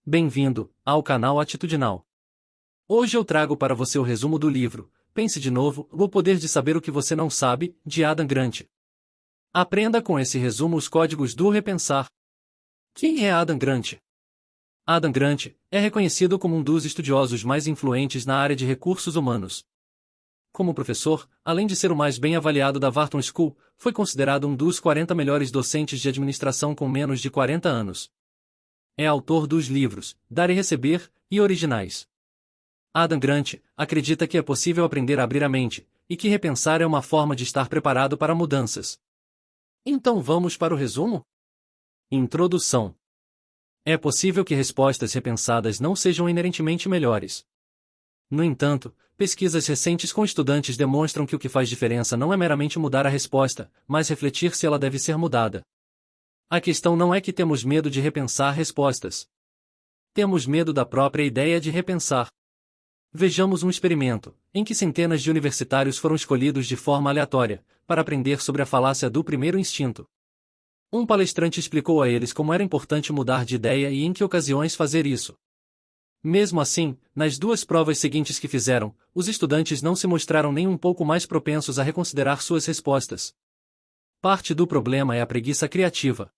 Bem-vindo ao canal Atitudinal. Hoje eu trago para você o resumo do livro Pense de Novo, O Poder de Saber o que Você Não Sabe, de Adam Grant. Aprenda com esse resumo os códigos do repensar. Quem é Adam Grant? Adam Grant é reconhecido como um dos estudiosos mais influentes na área de recursos humanos. Como professor, além de ser o mais bem avaliado da Wharton School, foi considerado um dos 40 melhores docentes de administração com menos de 40 anos. É autor dos livros Dar e Receber e Originais. Adam Grant acredita que é possível aprender a abrir a mente, e que repensar é uma forma de estar preparado para mudanças. Então vamos para o resumo? Introdução. É possível que respostas repensadas não sejam inerentemente melhores. No entanto, pesquisas recentes com estudantes demonstram que o que faz diferença não é meramente mudar a resposta, mas refletir se ela deve ser mudada. A questão não é que temos medo de repensar respostas. Temos medo da própria ideia de repensar. Vejamos um experimento, em que centenas de universitários foram escolhidos de forma aleatória, para aprender sobre a falácia do primeiro instinto. Um palestrante explicou a eles como era importante mudar de ideia e em que ocasiões fazer isso. Mesmo assim, nas duas provas seguintes que fizeram, os estudantes não se mostraram nem um pouco mais propensos a reconsiderar suas respostas. Parte do problema é a preguiça criativa.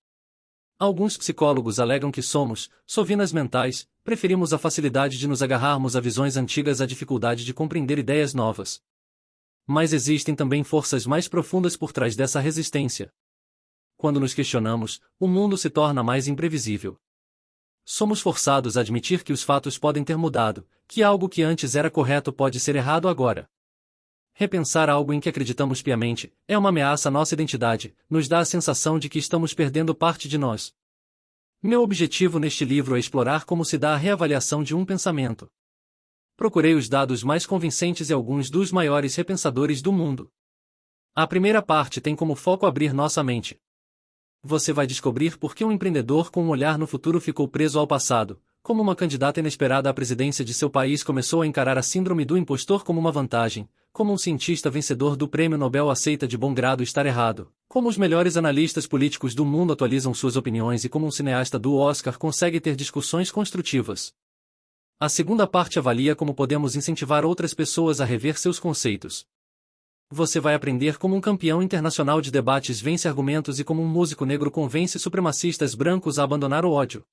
Alguns psicólogos alegam que somos sovinas mentais, preferimos a facilidade de nos agarrarmos a visões antigas à dificuldade de compreender ideias novas. Mas existem também forças mais profundas por trás dessa resistência. Quando nos questionamos, o mundo se torna mais imprevisível. Somos forçados a admitir que os fatos podem ter mudado, que algo que antes era correto pode ser errado agora. Repensar algo em que acreditamos piamente é uma ameaça à nossa identidade, nos dá a sensação de que estamos perdendo parte de nós. Meu objetivo neste livro é explorar como se dá a reavaliação de um pensamento. Procurei os dados mais convincentes e alguns dos maiores repensadores do mundo. A primeira parte tem como foco abrir nossa mente. Você vai descobrir por que um empreendedor com um olhar no futuro ficou preso ao passado, como uma candidata inesperada à presidência de seu país começou a encarar a síndrome do impostor como uma vantagem, como um cientista vencedor do Prêmio Nobel aceita de bom grado estar errado, como os melhores analistas políticos do mundo atualizam suas opiniões e como um cineasta do Oscar consegue ter discussões construtivas. A segunda parte avalia como podemos incentivar outras pessoas a rever seus conceitos. Você vai aprender como um campeão internacional de debates vence argumentos e como um músico negro convence supremacistas brancos a abandonar o ódio.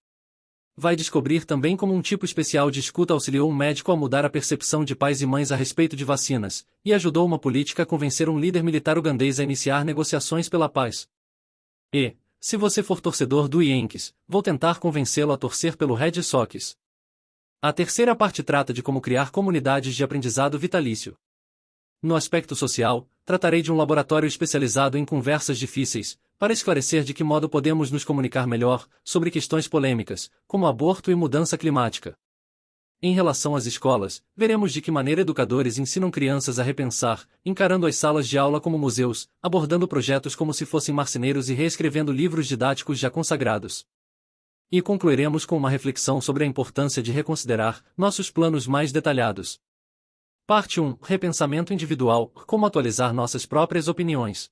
Vai descobrir também como um tipo especial de escuta auxiliou um médico a mudar a percepção de pais e mães a respeito de vacinas, e ajudou uma política a convencer um líder militar ugandês a iniciar negociações pela paz. E, se você for torcedor do Yankees, vou tentar convencê-lo a torcer pelo Red Sox. A terceira parte trata de como criar comunidades de aprendizado vitalício. No aspecto social, tratarei de um laboratório especializado em conversas difíceis, para esclarecer de que modo podemos nos comunicar melhor sobre questões polêmicas, como aborto e mudança climática. Em relação às escolas, veremos de que maneira educadores ensinam crianças a repensar, encarando as salas de aula como museus, abordando projetos como se fossem marceneiros e reescrevendo livros didáticos já consagrados. E concluiremos com uma reflexão sobre a importância de reconsiderar nossos planos mais detalhados. Parte 1. Repensamento individual, como atualizar nossas próprias opiniões.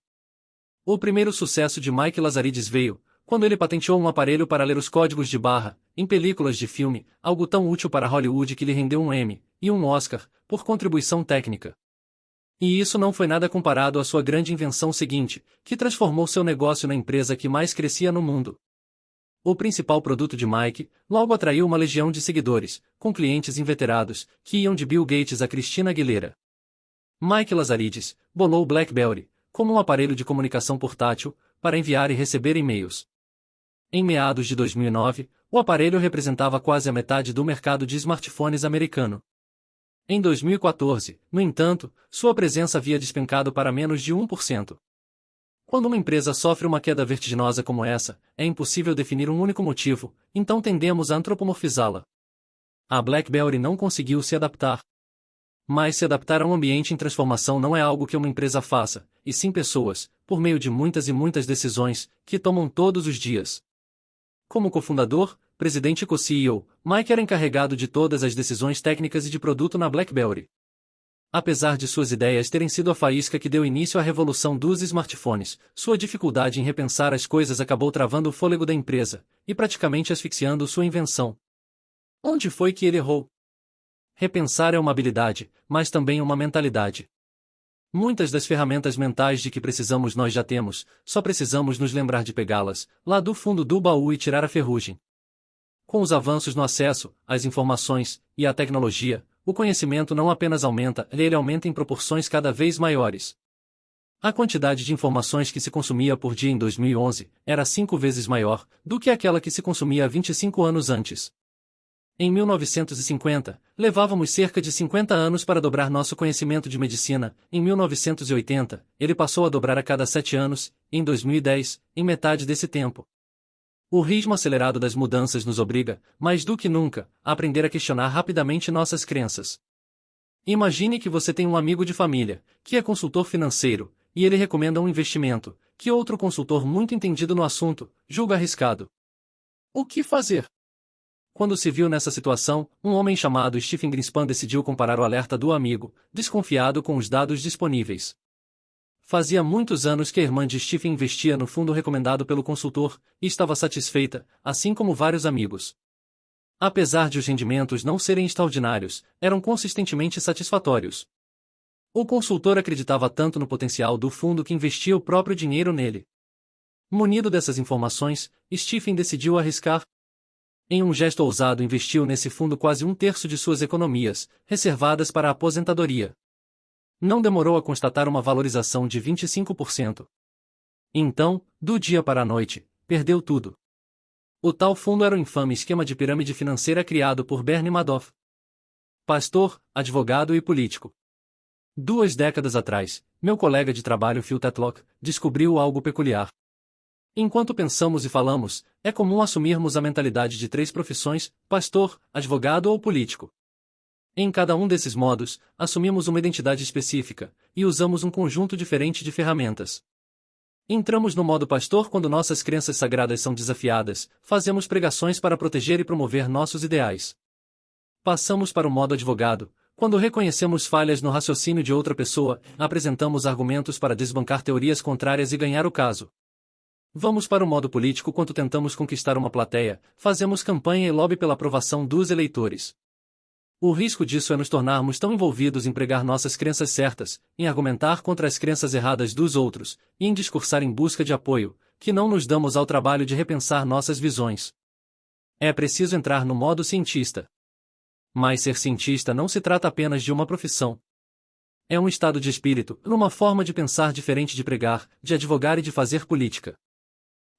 O primeiro sucesso de Mike Lazaridis veio quando ele patenteou um aparelho para ler os códigos de barra, em películas de filme, algo tão útil para Hollywood que lhe rendeu um Emmy e um Oscar, por contribuição técnica. E isso não foi nada comparado à sua grande invenção seguinte, que transformou seu negócio na empresa que mais crescia no mundo. O principal produto de Mike logo atraiu uma legião de seguidores, com clientes inveterados, que iam de Bill Gates a Christina Aguilera. Mike Lazaridis bolou o BlackBerry como um aparelho de comunicação portátil para enviar e receber e-mails. Em meados de 2009, o aparelho representava quase a metade do mercado de smartphones americano. Em 2014, no entanto, sua presença havia despencado para menos de 1%. Quando uma empresa sofre uma queda vertiginosa como essa, é impossível definir um único motivo, então tendemos a antropomorfizá-la. A BlackBerry não conseguiu se adaptar. Mas se adaptar a um ambiente em transformação não é algo que uma empresa faça, e sim pessoas, por meio de muitas e muitas decisões, que tomam todos os dias. Como cofundador, presidente e co-CEO, Mike era encarregado de todas as decisões técnicas e de produto na BlackBerry. Apesar de suas ideias terem sido a faísca que deu início à revolução dos smartphones, sua dificuldade em repensar as coisas acabou travando o fôlego da empresa, e praticamente asfixiando sua invenção. Onde foi que ele errou? Repensar é uma habilidade, mas também uma mentalidade. Muitas das ferramentas mentais de que precisamos nós já temos, só precisamos nos lembrar de pegá-las, lá do fundo do baú e tirar a ferrugem. Com os avanços no acesso, às informações, e à tecnologia, o conhecimento não apenas aumenta, ele aumenta em proporções cada vez maiores. A quantidade de informações que se consumia por dia em 2011 era 5 vezes maior do que aquela que se consumia 25 anos antes. Em 1950, levávamos cerca de 50 anos para dobrar nosso conhecimento de medicina. Em 1980, ele passou a dobrar a cada 7 anos, em 2010, em metade desse tempo. O ritmo acelerado das mudanças nos obriga, mais do que nunca, a aprender a questionar rapidamente nossas crenças. Imagine que você tem um amigo de família, que é consultor financeiro, e ele recomenda um investimento, que outro consultor muito entendido no assunto julga arriscado. O que fazer? Quando se viu nessa situação, um homem chamado Stephen Greenspan decidiu comparar o alerta do amigo, desconfiado com os dados disponíveis. Fazia muitos anos que a irmã de Stephen investia no fundo recomendado pelo consultor, e estava satisfeita, assim como vários amigos. Apesar de os rendimentos não serem extraordinários, eram consistentemente satisfatórios. O consultor acreditava tanto no potencial do fundo que investia o próprio dinheiro nele. Munido dessas informações, Stephen decidiu arriscar. Em um gesto ousado, investiu nesse fundo quase um terço de suas economias, reservadas para a aposentadoria. Não demorou a constatar uma valorização de 25%. Então, do dia para a noite, perdeu tudo. O tal fundo era o infame esquema de pirâmide financeira criado por Bernie Madoff. Pastor, advogado e político. 2 décadas atrás, meu colega de trabalho Phil Tetlock descobriu algo peculiar. Enquanto pensamos e falamos, é comum assumirmos a mentalidade de 3 profissões: pastor, advogado ou político. Em cada um desses modos, assumimos uma identidade específica, e usamos um conjunto diferente de ferramentas. Entramos no modo pastor quando nossas crenças sagradas são desafiadas, fazemos pregações para proteger e promover nossos ideais. Passamos para o modo advogado, quando reconhecemos falhas no raciocínio de outra pessoa, apresentamos argumentos para desbancar teorias contrárias e ganhar o caso. Vamos para o modo político quando tentamos conquistar uma plateia, fazemos campanha e lobby pela aprovação dos eleitores. O risco disso é nos tornarmos tão envolvidos em pregar nossas crenças certas, em argumentar contra as crenças erradas dos outros, e em discursar em busca de apoio, que não nos damos ao trabalho de repensar nossas visões. É preciso entrar no modo cientista. Mas ser cientista não se trata apenas de uma profissão. É um estado de espírito, uma forma de pensar diferente de pregar, de advogar e de fazer política.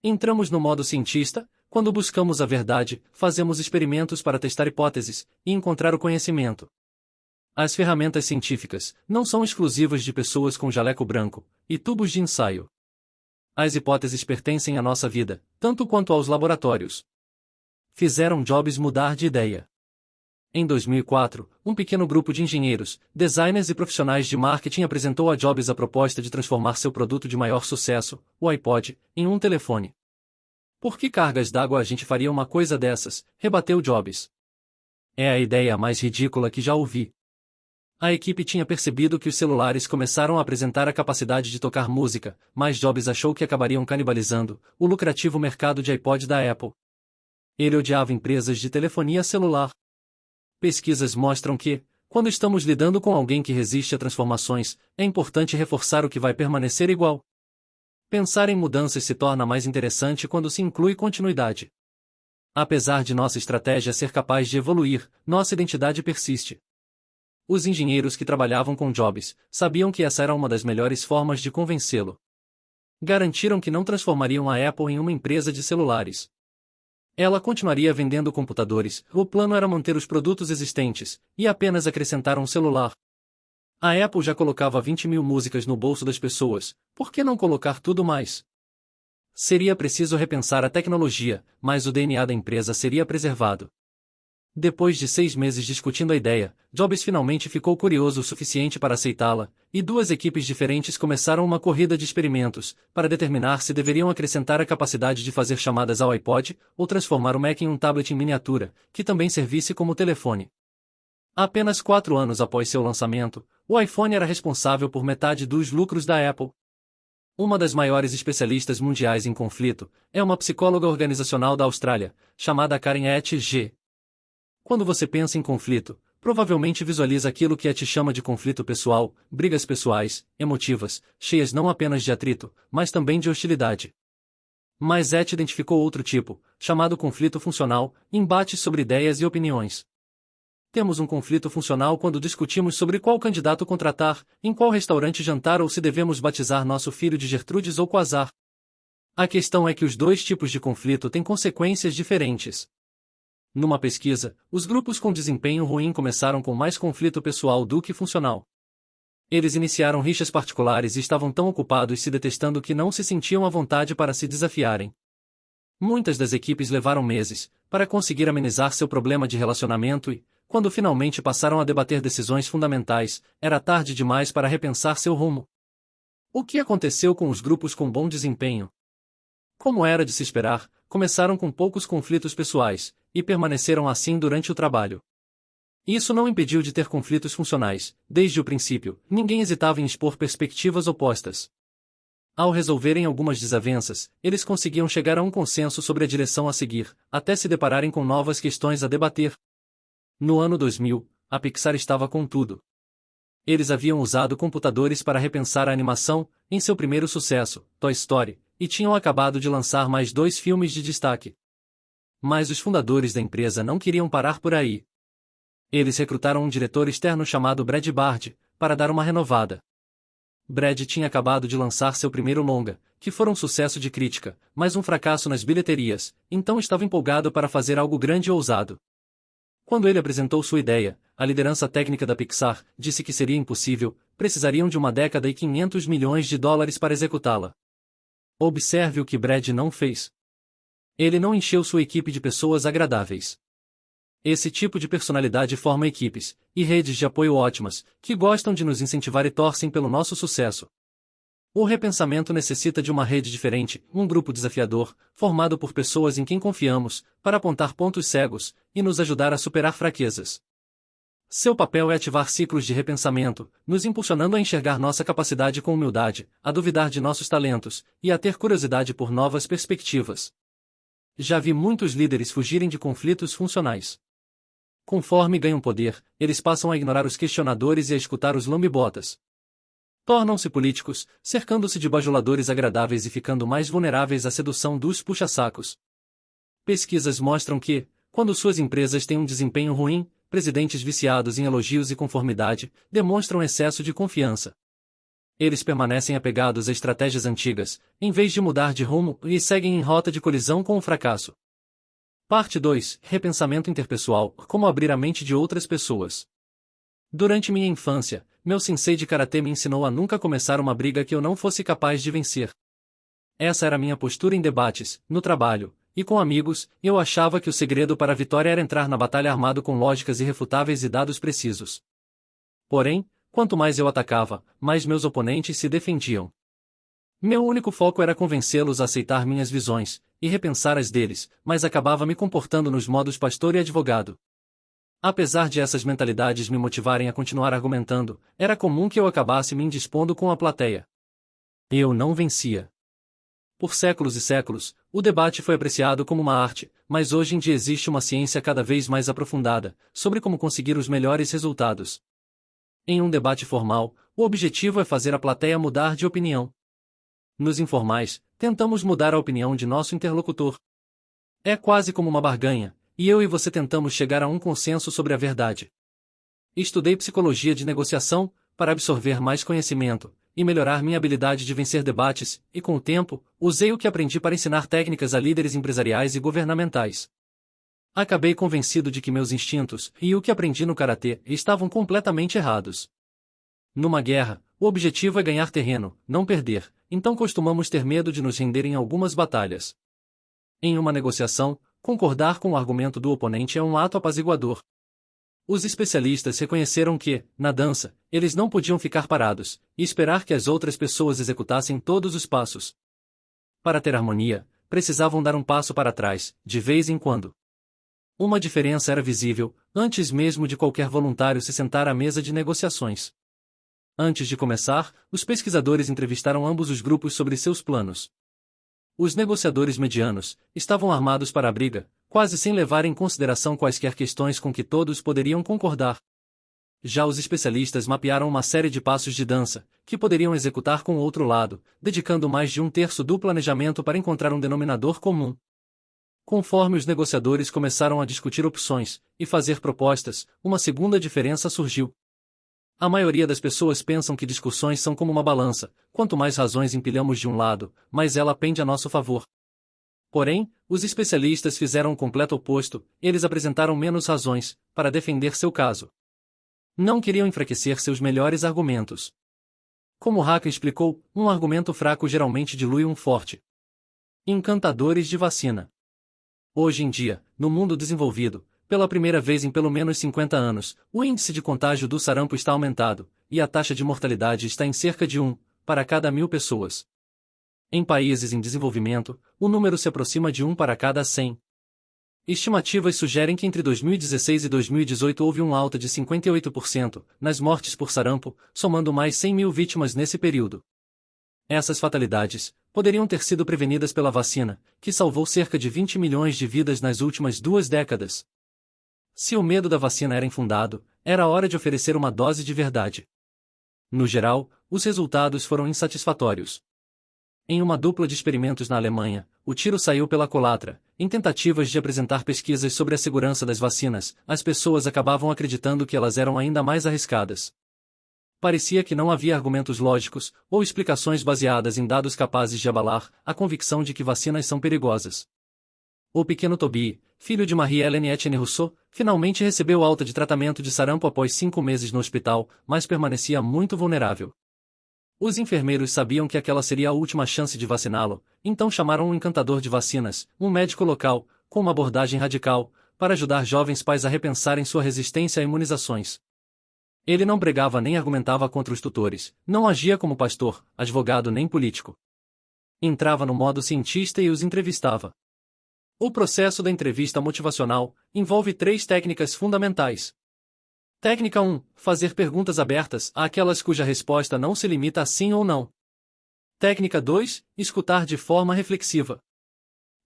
Entramos no modo cientista quando buscamos a verdade, fazemos experimentos para testar hipóteses e encontrar o conhecimento. As ferramentas científicas não são exclusivas de pessoas com jaleco branco e tubos de ensaio. As hipóteses pertencem à nossa vida, tanto quanto aos laboratórios. Fizeram Jobs mudar de ideia. Em 2004, um pequeno grupo de engenheiros, designers e profissionais de marketing apresentou a Jobs a proposta de transformar seu produto de maior sucesso, o iPod, em um telefone. Por que cargas d'água a gente faria uma coisa dessas? Rebateu Jobs. É a ideia mais ridícula que já ouvi. A equipe tinha percebido que os celulares começaram a apresentar a capacidade de tocar música, mas Jobs achou que acabariam canibalizando o lucrativo mercado de iPod da Apple. Ele odiava empresas de telefonia celular. Pesquisas mostram que, quando estamos lidando com alguém que resiste a transformações, é importante reforçar o que vai permanecer igual. Pensar em mudanças se torna mais interessante quando se inclui continuidade. Apesar de nossa estratégia ser capaz de evoluir, nossa identidade persiste. Os engenheiros que trabalhavam com Jobs sabiam que essa era uma das melhores formas de convencê-lo. Garantiram que não transformariam a Apple em uma empresa de celulares. Ela continuaria vendendo computadores, o plano era manter os produtos existentes, e apenas acrescentar um celular. A Apple já colocava 20.000 músicas no bolso das pessoas, por que não colocar tudo mais? Seria preciso repensar a tecnologia, mas o DNA da empresa seria preservado. Depois de 6 meses discutindo a ideia, Jobs finalmente ficou curioso o suficiente para aceitá-la, e 2 equipes diferentes começaram uma corrida de experimentos, para determinar se deveriam acrescentar a capacidade de fazer chamadas ao iPod, ou transformar o Mac em um tablet em miniatura, que também servisse como telefone. Apenas 4 anos após seu lançamento, o iPhone era responsável por metade dos lucros da Apple. Uma das maiores especialistas mundiais em conflito é uma psicóloga organizacional da Austrália, chamada Karen G. Quando você pensa em conflito, provavelmente visualiza aquilo que te chama de conflito pessoal, brigas pessoais, emotivas, cheias não apenas de atrito, mas também de hostilidade. Mas identificou outro tipo, chamado conflito funcional, embates sobre ideias e opiniões. Temos um conflito funcional quando discutimos sobre qual candidato contratar, em qual restaurante jantar ou se devemos batizar nosso filho de Gertrudes ou Quasar. A questão é que os dois tipos de conflito têm consequências diferentes. Numa pesquisa, os grupos com desempenho ruim começaram com mais conflito pessoal do que funcional. Eles iniciaram rixas particulares e estavam tão ocupados se detestando que não se sentiam à vontade para se desafiarem. Muitas das equipes levaram meses para conseguir amenizar seu problema de relacionamento e, quando finalmente passaram a debater decisões fundamentais, era tarde demais para repensar seu rumo. O que aconteceu com os grupos com bom desempenho? Como era de se esperar, começaram com poucos conflitos pessoais, e permaneceram assim durante o trabalho. Isso não impediu de ter conflitos funcionais. Desde o princípio, ninguém hesitava em expor perspectivas opostas. Ao resolverem algumas desavenças, eles conseguiam chegar a um consenso sobre a direção a seguir, até se depararem com novas questões a debater. No ano 2000, a Pixar estava com tudo. Eles haviam usado computadores para repensar a animação, em seu primeiro sucesso, Toy Story, e tinham acabado de lançar mais 2 filmes de destaque. Mas os fundadores da empresa não queriam parar por aí. Eles recrutaram um diretor externo chamado Brad Bird, para dar uma renovada. Brad tinha acabado de lançar seu primeiro longa, que foi um sucesso de crítica, mas um fracasso nas bilheterias, então estava empolgado para fazer algo grande e ousado. Quando ele apresentou sua ideia, a liderança técnica da Pixar disse que seria impossível, precisariam de uma década e 500 milhões de dólares para executá-la. Observe o que Brad não fez. Ele não encheu sua equipe de pessoas agradáveis. Esse tipo de personalidade forma equipes e redes de apoio ótimas, que gostam de nos incentivar e torcem pelo nosso sucesso. O repensamento necessita de uma rede diferente, um grupo desafiador, formado por pessoas em quem confiamos, para apontar pontos cegos e nos ajudar a superar fraquezas. Seu papel é ativar ciclos de repensamento, nos impulsionando a enxergar nossa capacidade com humildade, a duvidar de nossos talentos e a ter curiosidade por novas perspectivas. Já vi muitos líderes fugirem de conflitos funcionais. Conforme ganham poder, eles passam a ignorar os questionadores e a escutar os lambibotas. Tornam-se políticos, cercando-se de bajuladores agradáveis e ficando mais vulneráveis à sedução dos puxa-sacos. Pesquisas mostram que, quando suas empresas têm um desempenho ruim, presidentes viciados em elogios e conformidade demonstram excesso de confiança. Eles permanecem apegados a estratégias antigas, em vez de mudar de rumo, e seguem em rota de colisão com o fracasso. Parte 2. Repensamento interpessoal. Como abrir a mente de outras pessoas. Durante minha infância, meu sensei de karatê me ensinou a nunca começar uma briga que eu não fosse capaz de vencer. Essa era minha postura em debates, no trabalho, e com amigos. Eu achava que o segredo para a vitória era entrar na batalha armado com lógicas irrefutáveis e dados precisos. Porém, quanto mais eu atacava, mais meus oponentes se defendiam. Meu único foco era convencê-los a aceitar minhas visões, e repensar as deles, mas acabava me comportando nos modos pastor e advogado. Apesar de essas mentalidades me motivarem a continuar argumentando, era comum que eu acabasse me indispondo com a plateia. Eu não vencia. Por séculos e séculos, o debate foi apreciado como uma arte, mas hoje em dia existe uma ciência cada vez mais aprofundada, sobre como conseguir os melhores resultados. Em um debate formal, o objetivo é fazer a plateia mudar de opinião. Nos informais, tentamos mudar a opinião de nosso interlocutor. É quase como uma barganha, e eu e você tentamos chegar a um consenso sobre a verdade. Estudei psicologia de negociação, para absorver mais conhecimento, e melhorar minha habilidade de vencer debates, e com o tempo, usei o que aprendi para ensinar técnicas a líderes empresariais e governamentais. Acabei convencido de que meus instintos, e o que aprendi no karatê, estavam completamente errados. Numa guerra, o objetivo é ganhar terreno, não perder, então costumamos ter medo de nos render em algumas batalhas. Em uma negociação, concordar com o argumento do oponente é um ato apaziguador. Os especialistas reconheceram que, na dança, eles não podiam ficar parados e esperar que as outras pessoas executassem todos os passos. Para ter harmonia, precisavam dar um passo para trás, de vez em quando. Uma diferença era visível, antes mesmo de qualquer voluntário se sentar à mesa de negociações. Antes de começar, os pesquisadores entrevistaram ambos os grupos sobre seus planos. Os negociadores medianos estavam armados para a briga, quase sem levar em consideração quaisquer questões com que todos poderiam concordar. Já os especialistas mapearam uma série de passos de dança, que poderiam executar com o outro lado, dedicando mais de um terço do planejamento para encontrar um denominador comum. Conforme os negociadores começaram a discutir opções e fazer propostas, uma segunda diferença surgiu. A maioria das pessoas pensam que discussões são como uma balança, quanto mais razões empilhamos de um lado, mais ela pende a nosso favor. Porém, os especialistas fizeram o completo oposto, eles apresentaram menos razões para defender seu caso. Não queriam enfraquecer seus melhores argumentos. Como Hacker explicou, um argumento fraco geralmente dilui um forte. Encantadores de vacina. Hoje em dia, no mundo desenvolvido, pela primeira vez em pelo menos 50 anos, o índice de contágio do sarampo está aumentado, e a taxa de mortalidade está em cerca de 1 para cada 1.000 pessoas. Em países em desenvolvimento, o número se aproxima de 1 para cada 100. Estimativas sugerem que entre 2016 e 2018 houve um alta de 58% nas mortes por sarampo, somando mais 100.000 vítimas nesse período. Essas fatalidades poderiam ter sido prevenidas pela vacina, que salvou cerca de 20 milhões de vidas nas últimas 2 décadas. Se o medo da vacina era infundado, era hora de oferecer uma dose de verdade. No geral, os resultados foram insatisfatórios. Em uma dupla de experimentos na Alemanha, o tiro saiu pela culatra. Em tentativas de apresentar pesquisas sobre a segurança das vacinas, as pessoas acabavam acreditando que elas eram ainda mais arriscadas. Parecia que não havia argumentos lógicos ou explicações baseadas em dados capazes de abalar a convicção de que vacinas são perigosas. O pequeno Toby, filho de Marie-Hélène Etienne Rousseau, finalmente recebeu alta de tratamento de sarampo após 5 meses no hospital, mas permanecia muito vulnerável. Os enfermeiros sabiam que aquela seria a última chance de vaciná-lo, então chamaram um encantador de vacinas, um médico local, com uma abordagem radical, para ajudar jovens pais a repensarem sua resistência a imunizações. Ele não pregava nem argumentava contra os tutores, não agia como pastor, advogado nem político. Entrava no modo cientista e os entrevistava. O processo da entrevista motivacional envolve 3 técnicas fundamentais. Técnica 1. Fazer perguntas abertas àquelas cuja resposta não se limita a sim ou não. Técnica 2. Escutar de forma reflexiva.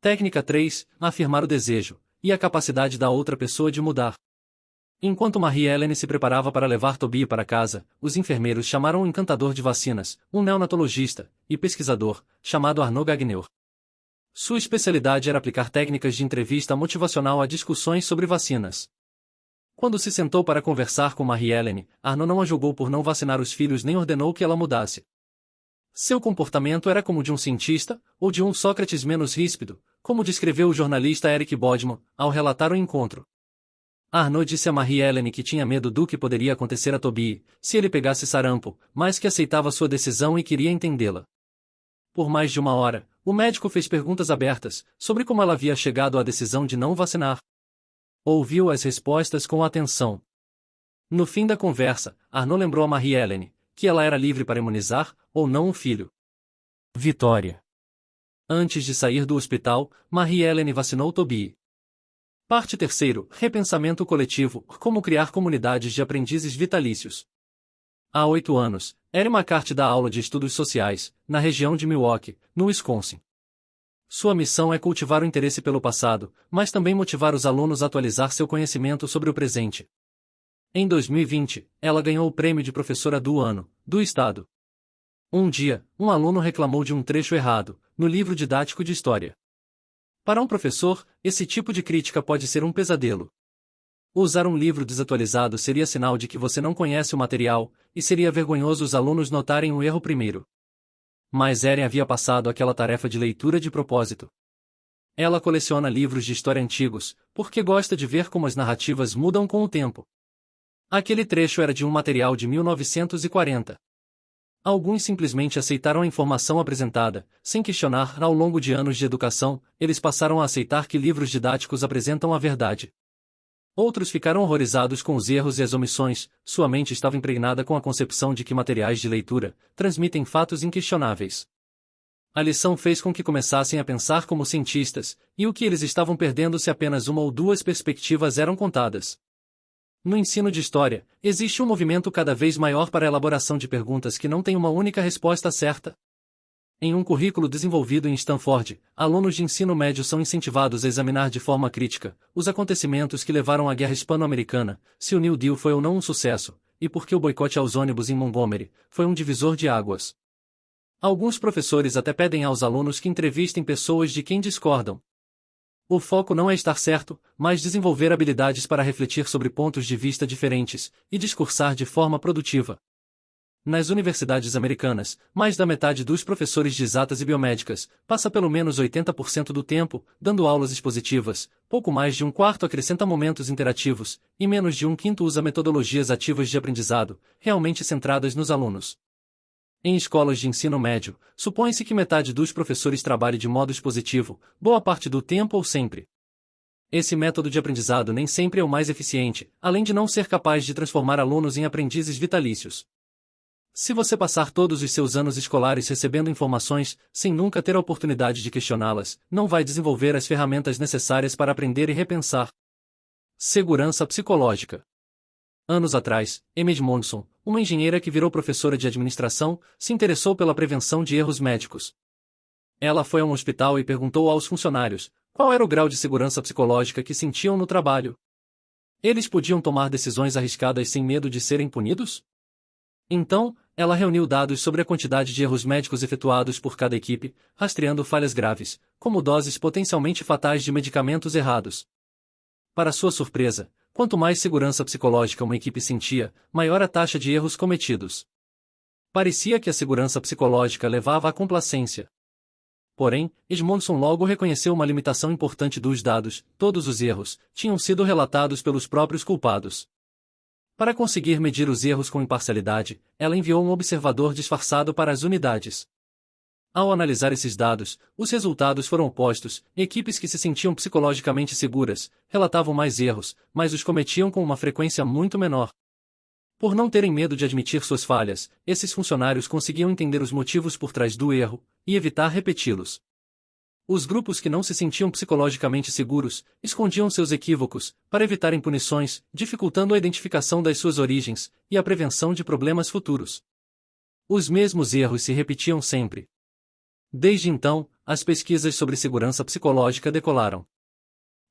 Técnica 3. Afirmar o desejo e a capacidade da outra pessoa de mudar. Enquanto Marie-Hélène se preparava para levar Toby para casa, os enfermeiros chamaram um encantador de vacinas, um neonatologista e pesquisador, chamado Arnaud Gagnon. Sua especialidade era aplicar técnicas de entrevista motivacional a discussões sobre vacinas. Quando se sentou para conversar com Marie-Hélène, Arnaud não a julgou por não vacinar os filhos nem ordenou que ela mudasse. Seu comportamento era como de um cientista, ou de um Sócrates menos ríspido, como descreveu o jornalista Eric Bodman, ao relatar o encontro. Arnaud disse a Marie-Hélène que tinha medo do que poderia acontecer a Toby, se ele pegasse sarampo, mas que aceitava sua decisão e queria entendê-la. Por mais de 1 hora, o médico fez perguntas abertas, sobre como ela havia chegado à decisão de não vacinar. Ouviu as respostas com atenção. No fim da conversa, Arnaud lembrou a Marie-Hélène que ela era livre para imunizar, ou não um filho. Vitória. Antes de sair do hospital, Marie-Hélène vacinou Toby. Parte 3. Repensamento coletivo, como criar comunidades de aprendizes vitalícios. Há 8 anos, Erin McCarthy dá aula de estudos sociais, na região de Milwaukee, no Wisconsin. Sua missão é cultivar o interesse pelo passado, mas também motivar os alunos a atualizar seu conhecimento sobre o presente. Em 2020, ela ganhou o prêmio de professora do ano, do estado. Um dia, um aluno reclamou de um trecho errado, no livro didático de história. Para um professor, esse tipo de crítica pode ser um pesadelo. Usar um livro desatualizado seria sinal de que você não conhece o material, e seria vergonhoso os alunos notarem o erro primeiro. Mas Erin havia passado aquela tarefa de leitura de propósito. Ela coleciona livros de história antigos, porque gosta de ver como as narrativas mudam com o tempo. Aquele trecho era de um material de 1940. Alguns simplesmente aceitaram a informação apresentada, sem questionar. Ao longo de anos de educação, eles passaram a aceitar que livros didáticos apresentam a verdade. Outros ficaram horrorizados com os erros e as omissões, sua mente estava impregnada com a concepção de que materiais de leitura transmitem fatos inquestionáveis. A lição fez com que começassem a pensar como cientistas, e o que eles estavam perdendo se apenas 1 ou 2 perspectivas eram contadas. No ensino de história, existe um movimento cada vez maior para a elaboração de perguntas que não têm uma única resposta certa. Em um currículo desenvolvido em Stanford, alunos de ensino médio são incentivados a examinar de forma crítica os acontecimentos que levaram à Guerra Hispano-Americana, se o New Deal foi ou não um sucesso, e por que o boicote aos ônibus em Montgomery foi um divisor de águas. Alguns professores até pedem aos alunos que entrevistem pessoas de quem discordam. O foco não é estar certo, mas desenvolver habilidades para refletir sobre pontos de vista diferentes e discursar de forma produtiva. Nas universidades americanas, mais da metade dos professores de exatas e biomédicas passa pelo menos 80% do tempo dando aulas expositivas, pouco mais de um quarto acrescenta momentos interativos, e menos de um quinto usa metodologias ativas de aprendizado, realmente centradas nos alunos. Em escolas de ensino médio, supõe-se que metade dos professores trabalhe de modo expositivo, boa parte do tempo ou sempre. Esse método de aprendizado nem sempre é o mais eficiente, além de não ser capaz de transformar alunos em aprendizes vitalícios. Se você passar todos os seus anos escolares recebendo informações, sem nunca ter a oportunidade de questioná-las, não vai desenvolver as ferramentas necessárias para aprender e repensar. Segurança psicológica. Anos atrás, Amy Edmondson, uma engenheira que virou professora de administração, se interessou pela prevenção de erros médicos. Ela foi a um hospital e perguntou aos funcionários qual era o grau de segurança psicológica que sentiam no trabalho. Eles podiam tomar decisões arriscadas sem medo de serem punidos? Então, ela reuniu dados sobre a quantidade de erros médicos efetuados por cada equipe, rastreando falhas graves, como doses potencialmente fatais de medicamentos errados. Para sua surpresa, quanto mais segurança psicológica uma equipe sentia, maior a taxa de erros cometidos. Parecia que a segurança psicológica levava à complacência. Porém, Edmondson logo reconheceu uma limitação importante dos dados: todos os erros tinham sido relatados pelos próprios culpados. Para conseguir medir os erros com imparcialidade, ela enviou um observador disfarçado para as unidades. Ao analisar esses dados, os resultados foram opostos: equipes que se sentiam psicologicamente seguras relatavam mais erros, mas os cometiam com uma frequência muito menor. Por não terem medo de admitir suas falhas, esses funcionários conseguiam entender os motivos por trás do erro e evitar repeti-los. Os grupos que não se sentiam psicologicamente seguros escondiam seus equívocos para evitarem punições, dificultando a identificação das suas origens e a prevenção de problemas futuros. Os mesmos erros se repetiam sempre. Desde então, as pesquisas sobre segurança psicológica decolaram.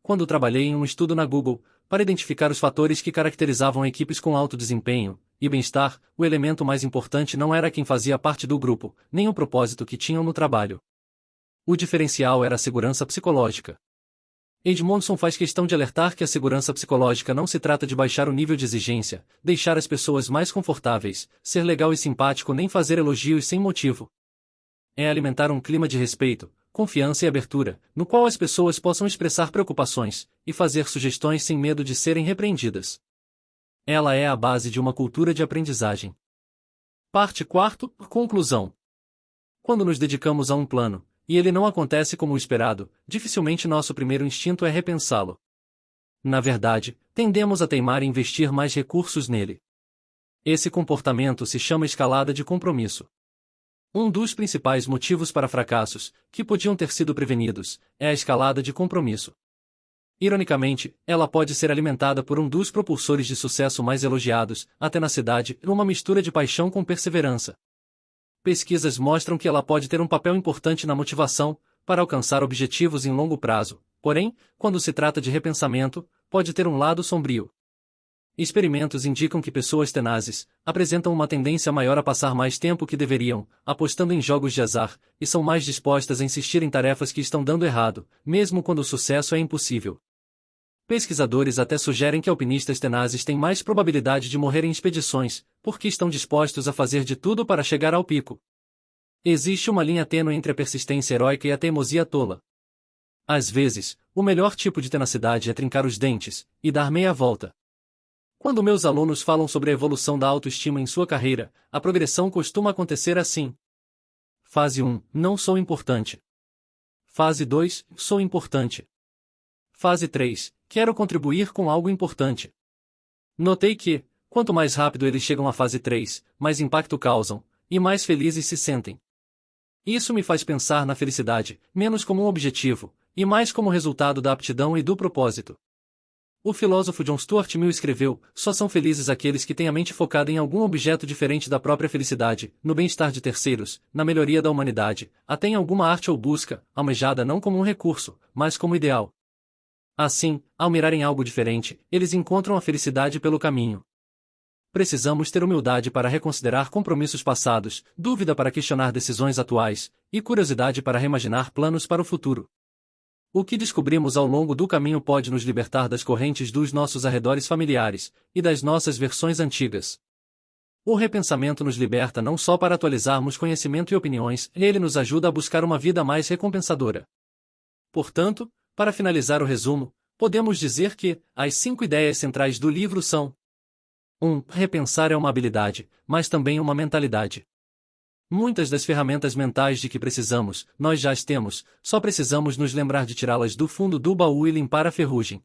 Quando trabalhei em um estudo na Google, para identificar os fatores que caracterizavam equipes com alto desempenho e bem-estar, o elemento mais importante não era quem fazia parte do grupo, nem o propósito que tinham no trabalho. O diferencial era a segurança psicológica. Edmondson faz questão de alertar que a segurança psicológica não se trata de baixar o nível de exigência, deixar as pessoas mais confortáveis, ser legal e simpático nem fazer elogios sem motivo. É alimentar um clima de respeito, confiança e abertura, no qual as pessoas possam expressar preocupações e fazer sugestões sem medo de serem repreendidas. Ela é a base de uma cultura de aprendizagem. Parte 4. Conclusão. Quando nos dedicamos a um plano, e ele não acontece como o esperado, dificilmente nosso primeiro instinto é repensá-lo. Na verdade, tendemos a teimar e investir mais recursos nele. Esse comportamento se chama escalada de compromisso. Um dos principais motivos para fracassos, que podiam ter sido prevenidos, é a escalada de compromisso. Ironicamente, ela pode ser alimentada por um dos propulsores de sucesso mais elogiados, a tenacidade, uma mistura de paixão com perseverança. Pesquisas mostram que ela pode ter um papel importante na motivação, para alcançar objetivos em longo prazo, porém, quando se trata de repensamento, pode ter um lado sombrio. Experimentos indicam que pessoas tenazes apresentam uma tendência maior a passar mais tempo que deveriam, apostando em jogos de azar, e são mais dispostas a insistir em tarefas que estão dando errado, mesmo quando o sucesso é impossível. Pesquisadores até sugerem que alpinistas tenazes têm mais probabilidade de morrer em expedições, porque estão dispostos a fazer de tudo para chegar ao pico. Existe uma linha tênue entre a persistência heróica e a teimosia tola. Às vezes, o melhor tipo de tenacidade é trincar os dentes e dar meia volta. Quando meus alunos falam sobre a evolução da autoestima em sua carreira, a progressão costuma acontecer assim. Fase 1, não sou importante. Fase 2, sou importante. Fase 3, quero contribuir com algo importante. Notei que, quanto mais rápido eles chegam à fase 3, mais impacto causam, e mais felizes se sentem. Isso me faz pensar na felicidade, menos como um objetivo, e mais como resultado da aptidão e do propósito. O filósofo John Stuart Mill escreveu: só são felizes aqueles que têm a mente focada em algum objeto diferente da própria felicidade, no bem-estar de terceiros, na melhoria da humanidade, até em alguma arte ou busca, almejada não como um recurso, mas como ideal. Assim, ao mirarem algo diferente, eles encontram a felicidade pelo caminho. Precisamos ter humildade para reconsiderar compromissos passados, dúvida para questionar decisões atuais, e curiosidade para reimaginar planos para o futuro. O que descobrimos ao longo do caminho pode nos libertar das correntes dos nossos arredores familiares e das nossas versões antigas. O repensamento nos liberta não só para atualizarmos conhecimento e opiniões, ele nos ajuda a buscar uma vida mais recompensadora. Portanto, para finalizar o resumo, podemos dizer que as 5 ideias centrais do livro são: 1. Repensar é uma habilidade, mas também uma mentalidade. Muitas das ferramentas mentais de que precisamos, nós já as temos, só precisamos nos lembrar de tirá-las do fundo do baú e limpar a ferrugem.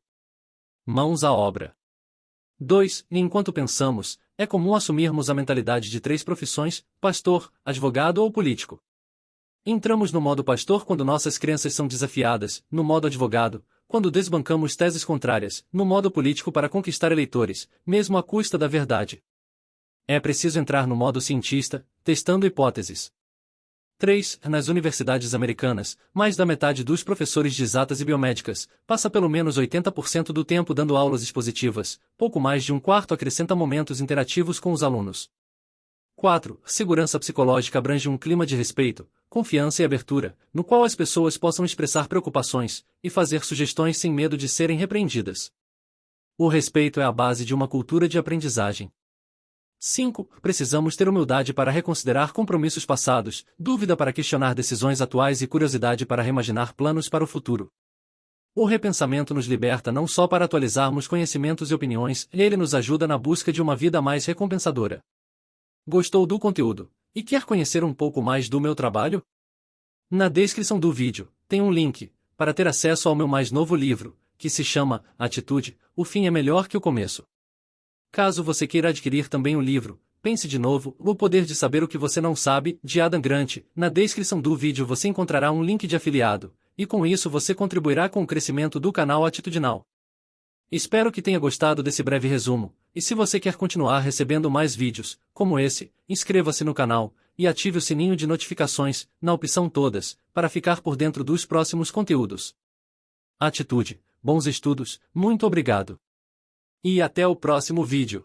Mãos à obra. 2. Enquanto pensamos, é comum assumirmos a mentalidade de 3 profissões: pastor, advogado ou político. Entramos no modo pastor quando nossas crenças são desafiadas, no modo advogado, quando desbancamos teses contrárias, no modo político para conquistar eleitores, mesmo à custa da verdade. É preciso entrar no modo cientista, testando hipóteses. 3. Nas universidades americanas, mais da metade dos professores de exatas e biomédicas passa pelo menos 80% do tempo dando aulas expositivas, pouco mais de um quarto acrescenta momentos interativos com os alunos. 4. Segurança psicológica abrange um clima de respeito, confiança e abertura, no qual as pessoas possam expressar preocupações e fazer sugestões sem medo de serem repreendidas. O respeito é a base de uma cultura de aprendizagem. 5. Precisamos ter humildade para reconsiderar compromissos passados, dúvida para questionar decisões atuais e curiosidade para reimaginar planos para o futuro. O repensamento nos liberta não só para atualizarmos conhecimentos e opiniões, ele nos ajuda na busca de uma vida mais recompensadora. Gostou do conteúdo e quer conhecer um pouco mais do meu trabalho? Na descrição do vídeo, tem um link para ter acesso ao meu mais novo livro, que se chama Atitude, o fim é melhor que o começo. Caso você queira adquirir também o livro, Pense de Novo, O Poder de Saber o que Você Não Sabe, de Adam Grant, na descrição do vídeo você encontrará um link de afiliado, e com isso você contribuirá com o crescimento do canal Atitudinal. Espero que tenha gostado desse breve resumo, e se você quer continuar recebendo mais vídeos, como esse, inscreva-se no canal, e ative o sininho de notificações, na opção Todas, para ficar por dentro dos próximos conteúdos. Atitude, bons estudos, muito obrigado. E até o próximo vídeo.